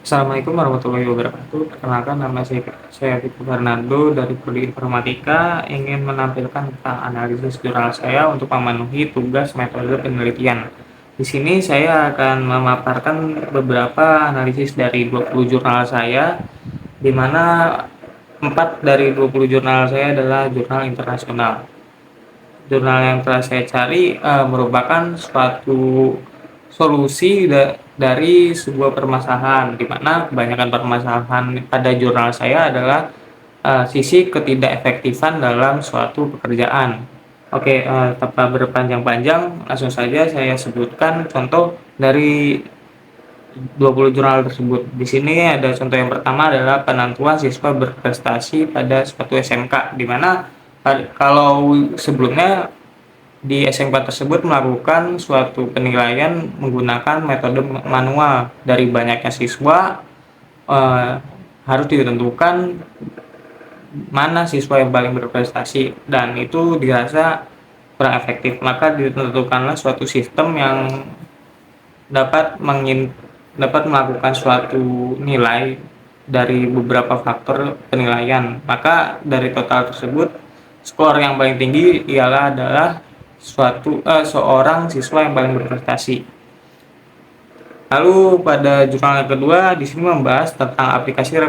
Assalamualaikum warahmatullahi wabarakatuh. Perkenalkan nama saya Vito Fernando dari Prodi Informatika, ingin menampilkan tentang analisis jurnal saya untuk memenuhi tugas metode penelitian. Di sini saya akan memaparkan beberapa analisis dari 20 jurnal saya, di mana 4 dari 20 jurnal saya adalah jurnal internasional. Jurnal yang telah saya cari merupakan suatu solusi dari sebuah permasalahan, di mana kebanyakan permasalahan pada jurnal saya adalah sisi ketidakefektifan dalam suatu pekerjaan. Oke, tanpa berpanjang-panjang, langsung saja saya sebutkan contoh dari 20 jurnal tersebut. Di sini ada contoh yang pertama adalah penentuan siswa berprestasi pada suatu SMK, di mana kalau sebelumnya di SMK tersebut melakukan suatu penilaian menggunakan metode manual. Dari banyaknya siswa, harus ditentukan mana siswa yang paling berprestasi, dan itu dirasa kurang efektif. Maka ditentukanlah suatu sistem yang dapat dapat melakukan suatu nilai dari beberapa faktor penilaian. Maka dari total tersebut, skor yang paling tinggi ialah adalah seorang siswa yang paling berprestasi. Lalu pada jurnal yang kedua di sini membahas tentang aplikasi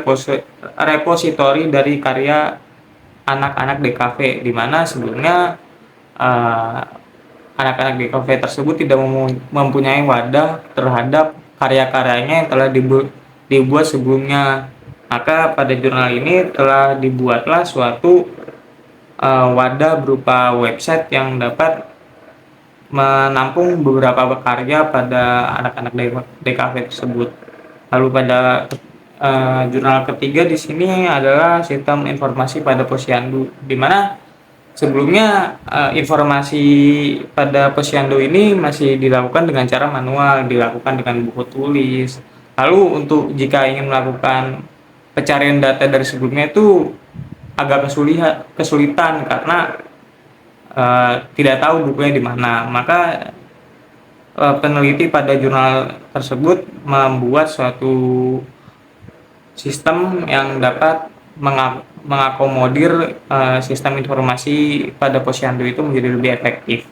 repositori dari karya anak-anak DKV, di mana sebelumnya uh, anak-anak DKV tersebut tidak mempunyai wadah terhadap karya-karyanya yang telah dibuat sebelumnya. Maka pada jurnal ini telah dibuatlah suatu wadah berupa website yang dapat menampung beberapa karya pada anak-anak DKV tersebut. Lalu pada jurnal ketiga di sini adalah sistem informasi pada posyandu, di mana sebelumnya informasi pada posyandu ini masih dilakukan dengan cara manual, dilakukan dengan buku tulis. Lalu untuk jika ingin melakukan pencarian data dari sebelumnya itu agak kesulitan karena tidak tahu bukunya di mana. Maka peneliti pada jurnal tersebut membuat suatu sistem yang dapat mengakomodir sistem informasi pada posyandu itu menjadi lebih efektif.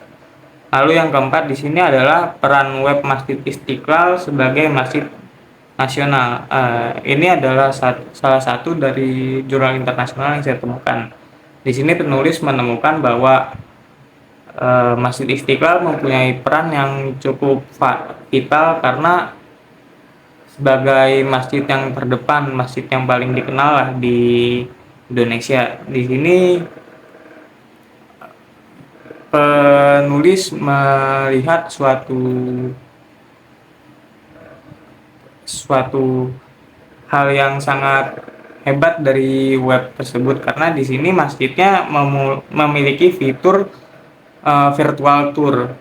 Lalu yang keempat di sini adalah peran web Masjid Istiqlal sebagai masjid nasional. Ini adalah salah satu dari jurnal internasional yang saya temukan. Di sini penulis menemukan bahwa Masjid Istiqlal mempunyai peran yang cukup vital karena sebagai masjid yang terdepan, masjid yang paling dikenal lah di Indonesia. Di sini penulis melihat suatu hal yang sangat hebat dari web tersebut, karena di sini masjidnya memiliki fitur virtual tour.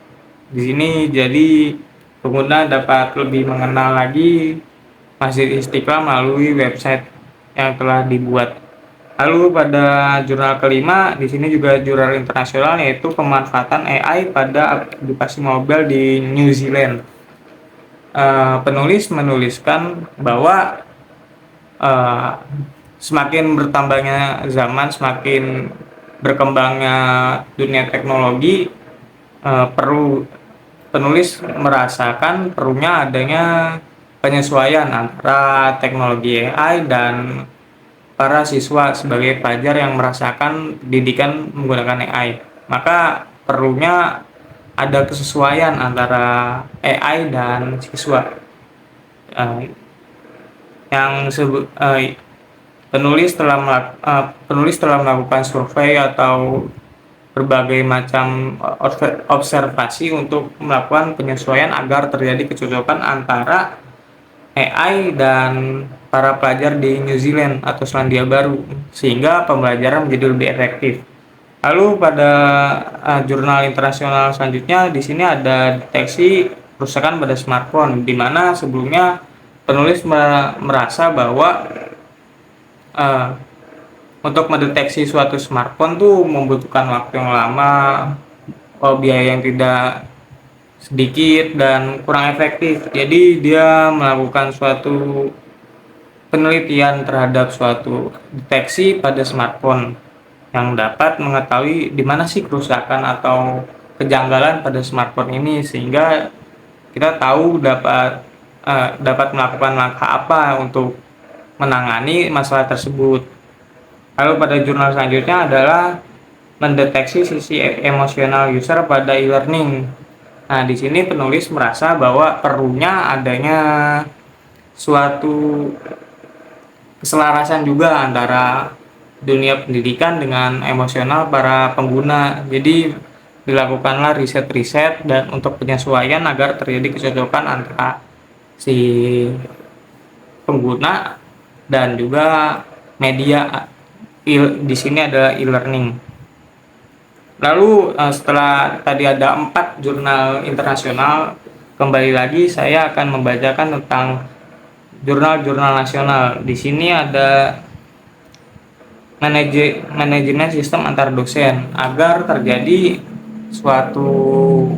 Di sini jadi pengguna dapat lebih mengenal lagi Masjid Istiqlal melalui website yang telah dibuat. Lalu pada jurnal kelima di sini juga jurnal internasional, yaitu pemanfaatan AI pada aplikasi mobile di New Zealand. Penulis menuliskan bahwa semakin bertambahnya zaman, semakin berkembangnya dunia teknologi, penulis merasakan perlunya adanya penyesuaian antara teknologi AI dan para siswa sebagai pelajar yang merasakan pendidikan menggunakan AI. Maka perlunya ada kesesuaian antara AI dan siswa. Penulis telah melakukan survei atau berbagai macam observasi untuk melakukan penyesuaian agar terjadi kecocokan antara AI dan para pelajar di New Zealand atau Selandia Baru, sehingga pembelajaran menjadi lebih efektif. Lalu pada jurnal internasional selanjutnya di sini ada deteksi kerusakan pada smartphone, di mana sebelumnya penulis merasa bahwa untuk mendeteksi suatu smartphone tuh membutuhkan waktu yang lama, biaya yang tidak sedikit dan kurang efektif. Jadi dia melakukan suatu penelitian terhadap suatu deteksi pada smartphone yang dapat mengetahui di mana sih kerusakan atau kejanggalan pada smartphone ini, sehingga kita tahu dapat melakukan langkah apa untuk menangani masalah tersebut. Lalu pada jurnal selanjutnya adalah mendeteksi sisi emosional user pada e-learning. Nah, di sini penulis merasa bahwa perlunya adanya suatu keselarasan juga antara dunia pendidikan dengan emosional para pengguna. Jadi dilakukanlah riset-riset dan untuk penyesuaian agar terjadi kecocokan antara si pengguna dan juga media. Di sini adalah e-learning. Lalu setelah tadi ada 4 jurnal internasional, kembali lagi saya akan membacakan tentang jurnal-jurnal nasional. Di sini ada manajemen sistem antar dosen agar terjadi suatu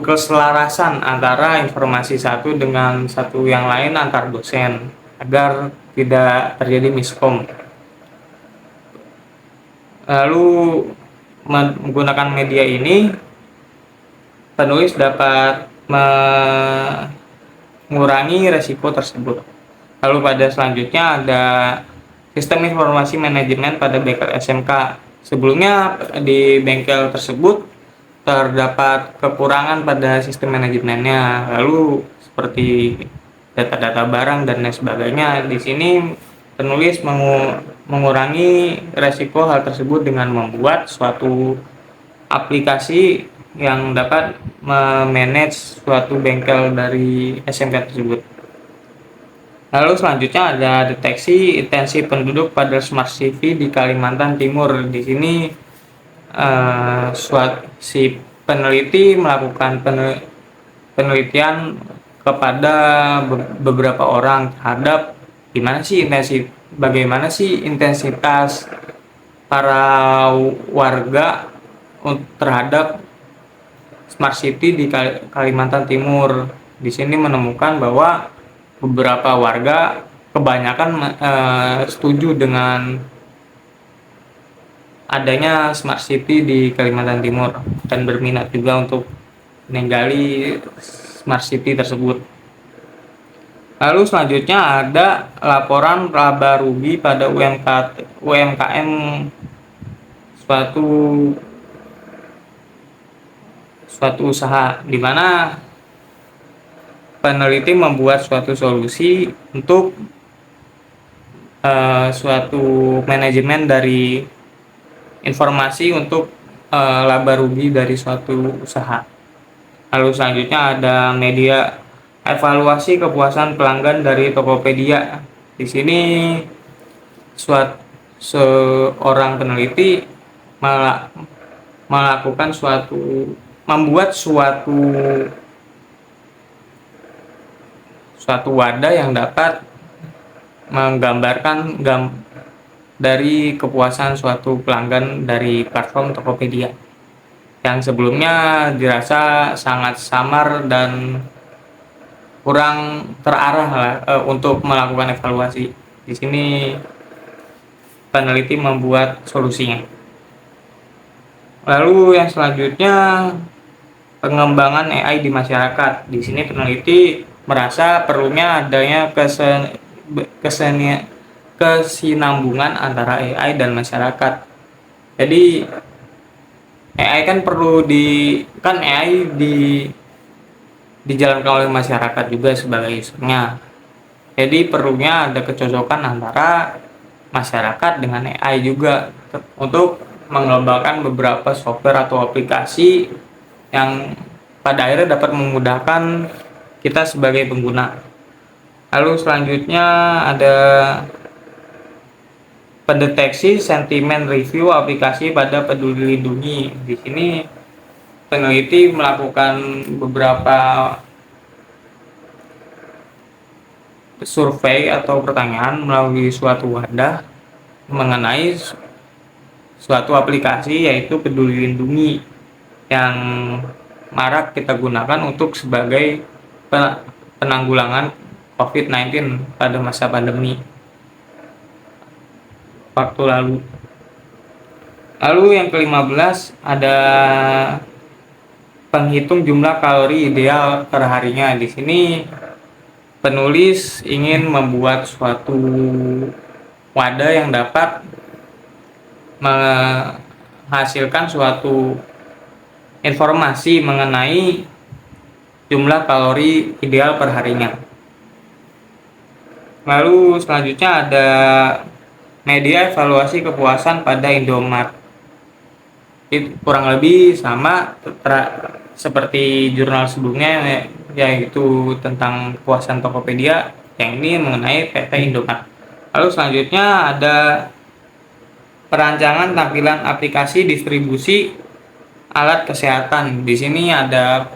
keselarasan antara informasi satu dengan satu yang lain antar dosen agar tidak terjadi miskom. Lalu menggunakan media ini, penulis dapat mengurangi resiko tersebut. Lalu pada selanjutnya ada sistem informasi manajemen pada bengkel SMK. Sebelumnya di bengkel tersebut terdapat kekurangan pada sistem manajemennya, lalu seperti data-data barang dan lain sebagainya. Di sini penulis mengurangi resiko hal tersebut dengan membuat suatu aplikasi yang dapat memanage suatu bengkel dari SMK tersebut. Lalu selanjutnya ada deteksi intensi penduduk pada Smart City di Kalimantan Timur. Di sini si peneliti melakukan penelitian kepada beberapa orang terhadap bagaimana sih intensitas para warga terhadap Smart City di Kalimantan Timur. Di sini menemukan bahwa beberapa warga kebanyakan setuju dengan adanya Smart City di Kalimantan Timur dan berminat juga untuk meninggali Smart City tersebut. Lalu selanjutnya ada laporan laba rugi pada UMKM suatu usaha, di mana peneliti membuat suatu solusi untuk suatu manajemen dari informasi untuk laba rugi dari suatu usaha. Lalu selanjutnya ada media evaluasi kepuasan pelanggan dari Tokopedia. Di sini seorang peneliti membuat suatu wadah yang dapat menggambarkan dari kepuasan suatu pelanggan dari platform Tokopedia yang sebelumnya dirasa sangat samar dan kurang terarah untuk melakukan evaluasi. Di sini peneliti membuat solusinya. Lalu yang selanjutnya pengembangan AI di masyarakat. Di sini peneliti merasa perlunya adanya kesinambungan antara AI dan masyarakat. Jadi AI kan AI dijalankan oleh masyarakat juga sebagai usernya. Jadi perlunya ada kecocokan antara masyarakat dengan AI juga untuk mengembangkan beberapa software atau aplikasi yang pada akhirnya dapat memudahkan kita sebagai pengguna. Lalu selanjutnya ada pendeteksi sentimen review aplikasi pada Peduli Lindungi. Di sini peneliti melakukan beberapa survei atau pertanyaan melalui suatu wadah mengenai suatu aplikasi, yaitu Peduli Lindungi, yang marak kita gunakan untuk sebagai penanggulangan COVID-19 pada masa pandemi waktu lalu. Lalu yang ke-15 ada penghitung jumlah kalori ideal per harinya. Di sini penulis ingin membuat suatu wadah yang dapat menghasilkan suatu informasi mengenai jumlah kalori ideal per harinya. Lalu selanjutnya ada media evaluasi kepuasan pada Indomart. Itu kurang lebih sama seperti jurnal sebelumnya, yaitu tentang kepuasan Tokopedia. Yang ini mengenai PT Indomart. Lalu selanjutnya ada perancangan tampilan aplikasi distribusi alat kesehatan. Di sini ada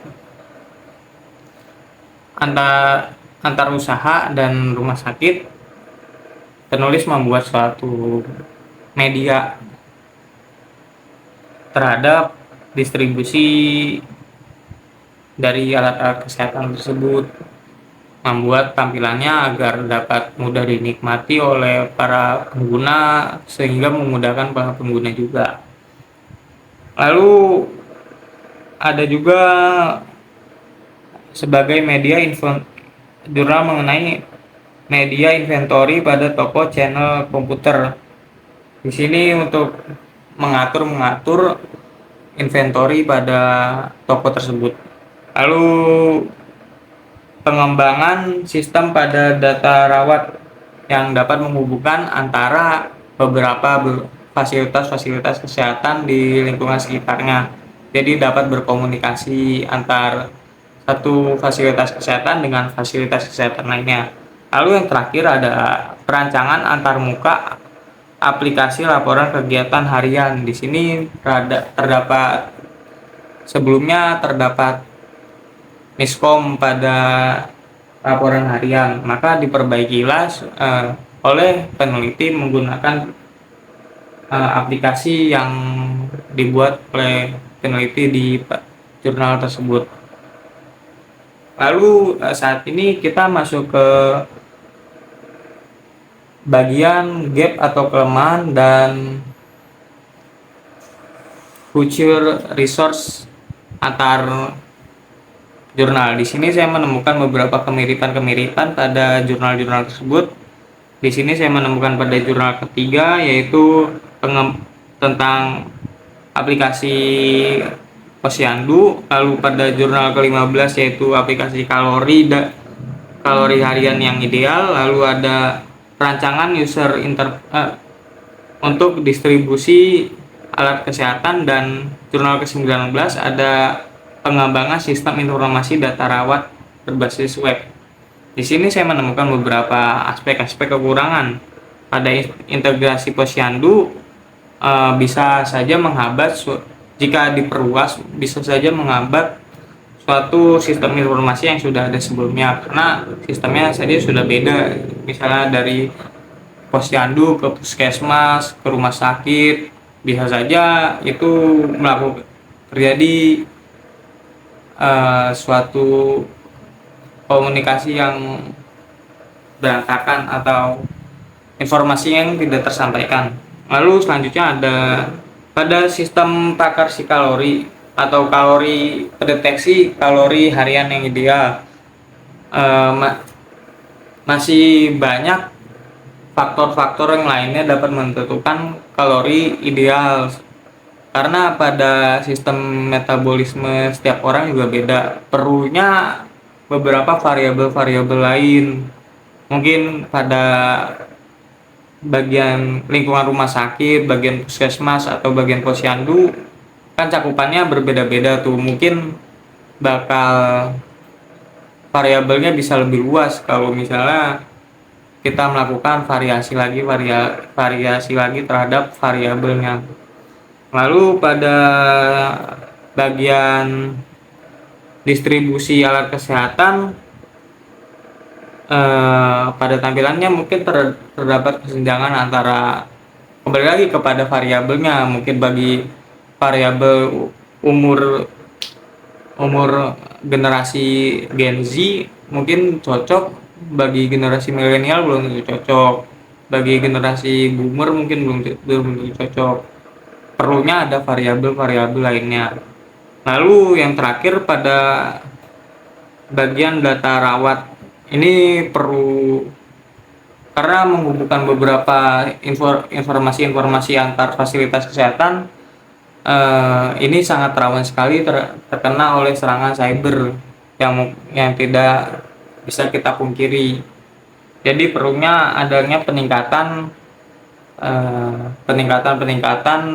antar usaha dan rumah sakit. Penulis membuat suatu media terhadap distribusi dari alat-alat kesehatan tersebut, membuat tampilannya agar dapat mudah dinikmati oleh para pengguna sehingga memudahkan para pengguna juga. Lalu ada juga sebagai media jurnal mengenai media inventory pada toko channel komputer. Di sini untuk mengatur inventory pada toko tersebut. Lalu pengembangan sistem pada data rawat yang dapat menghubungkan antara beberapa fasilitas-fasilitas kesehatan di lingkungan sekitarnya. Jadi dapat berkomunikasi antar satu fasilitas kesehatan dengan fasilitas kesehatan lainnya. Lalu yang terakhir ada perancangan antarmuka aplikasi laporan kegiatan harian. Di sini terdapat miskom pada laporan harian, maka diperbaikilah oleh peneliti menggunakan aplikasi yang dibuat oleh peneliti di jurnal tersebut. Lalu saat ini kita masuk ke bagian gap atau kelemahan dan future resource antar jurnal. Di sini saya menemukan beberapa kemiripan-kemiripan pada jurnal-jurnal tersebut. Di sini saya menemukan pada jurnal ketiga, yaitu tentang aplikasi Posyandu. Lalu pada jurnal ke-15 yaitu aplikasi kalori harian yang ideal. Lalu ada perancangan untuk distribusi alat kesehatan, dan jurnal ke-19 ada pengembangan sistem informasi data rawat berbasis web. Di sini saya menemukan beberapa aspek-aspek kekurangan pada integrasi Posyandu. Bisa saja menghambat, jika diperluas bisa saja menghambat suatu sistem informasi yang sudah ada sebelumnya, karena sistemnya saja sudah beda. Misalnya dari Posyandu ke puskesmas, ke rumah sakit, bisa saja itu terjadi suatu komunikasi yang berantakan atau informasi yang tidak tersampaikan. Lalu selanjutnya ada pada sistem prakarsi kalori atau pendeteksi kalori harian yang ideal. Masih banyak faktor-faktor yang lainnya dapat menentukan kalori ideal, karena pada sistem metabolisme setiap orang juga beda, perlunya beberapa variabel-variabel lain. Mungkin pada bagian lingkungan rumah sakit, bagian puskesmas atau bagian posyandu kan cakupannya berbeda-beda tuh. Mungkin bakal variabelnya bisa lebih luas kalau misalnya kita melakukan variasi lagi terhadap variabelnya. Lalu pada bagian distribusi alat kesehatan, pada tampilannya mungkin terdapat kesenjangan antara, kembali lagi kepada variabelnya. Mungkin bagi variabel umur umur generasi Gen Z mungkin cocok, bagi generasi milenial belum tentu cocok, bagi generasi boomer mungkin belum tentu cocok. Perlunya ada variabel-variabel lainnya. Lalu yang terakhir pada bagian data rawat ini perlu, karena menghubungkan beberapa informasi-informasi antar fasilitas kesehatan, ini sangat rawan sekali terkena oleh serangan cyber yang tidak bisa kita pungkiri. Jadi perlunya adanya peningkatan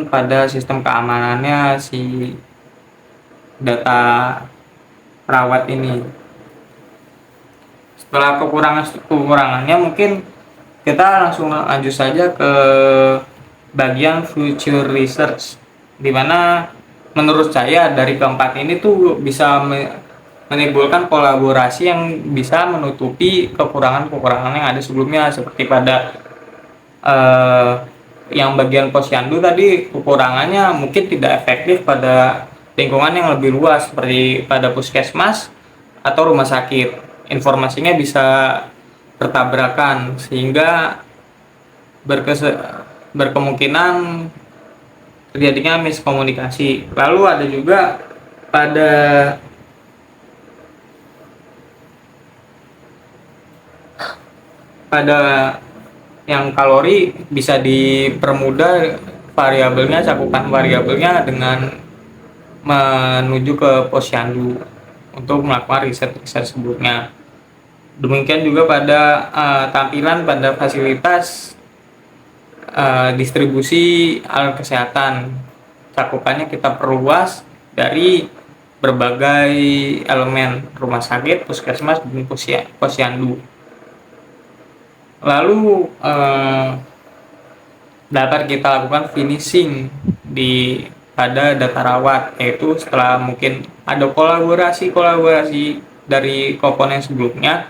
pada sistem keamanannya si data perawat ini. Setelah kekurangannya, mungkin kita langsung lanjut saja ke bagian future research, dimana menurut saya dari keempat ini tuh bisa menimbulkan kolaborasi yang bisa menutupi kekurangan-kekurangan yang ada sebelumnya, seperti pada eh, yang bagian posyandu tadi, kekurangannya mungkin tidak efektif pada lingkungan yang lebih luas seperti pada puskesmas atau rumah sakit. Informasinya bisa bertabrakan sehingga berkemungkinan terjadinya miskomunikasi. Lalu ada juga pada pada yang kalori bisa dipermudah variabelnya, cakupan variabelnya dengan menuju ke posyandu untuk melakukan riset-riset sebelumnya. Demikian juga pada tampilan pada fasilitas distribusi alat kesehatan, cakupannya kita perluas dari berbagai elemen rumah sakit, puskesmas, dan posyandu. Lalu dapat kita lakukan finishing pada data rawat, yaitu setelah mungkin ada kolaborasi dari komponen sebelumnya,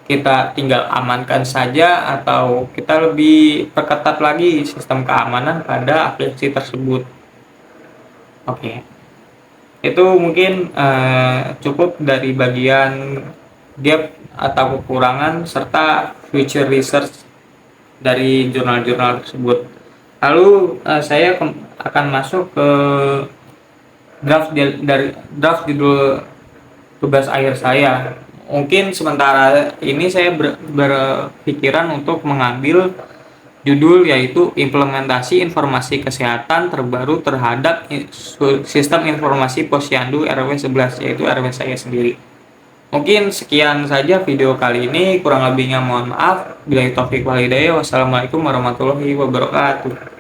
kita tinggal amankan saja atau kita lebih perketat lagi sistem keamanan pada aplikasi tersebut. Oke, itu mungkin cukup dari bagian gap atau kekurangan serta future research dari jurnal-jurnal tersebut. Lalu saya akan masuk ke draft judul tugas akhir saya. Mungkin sementara ini saya berpikiran untuk mengambil judul yaitu implementasi informasi kesehatan terbaru terhadap sistem informasi posyandu RW 11, yaitu RW saya sendiri. Mungkin sekian saja video kali ini, kurang lebihnya mohon maaf. Billahi taufik wal hidayah. Wassalamualaikum warahmatullahi wabarakatuh.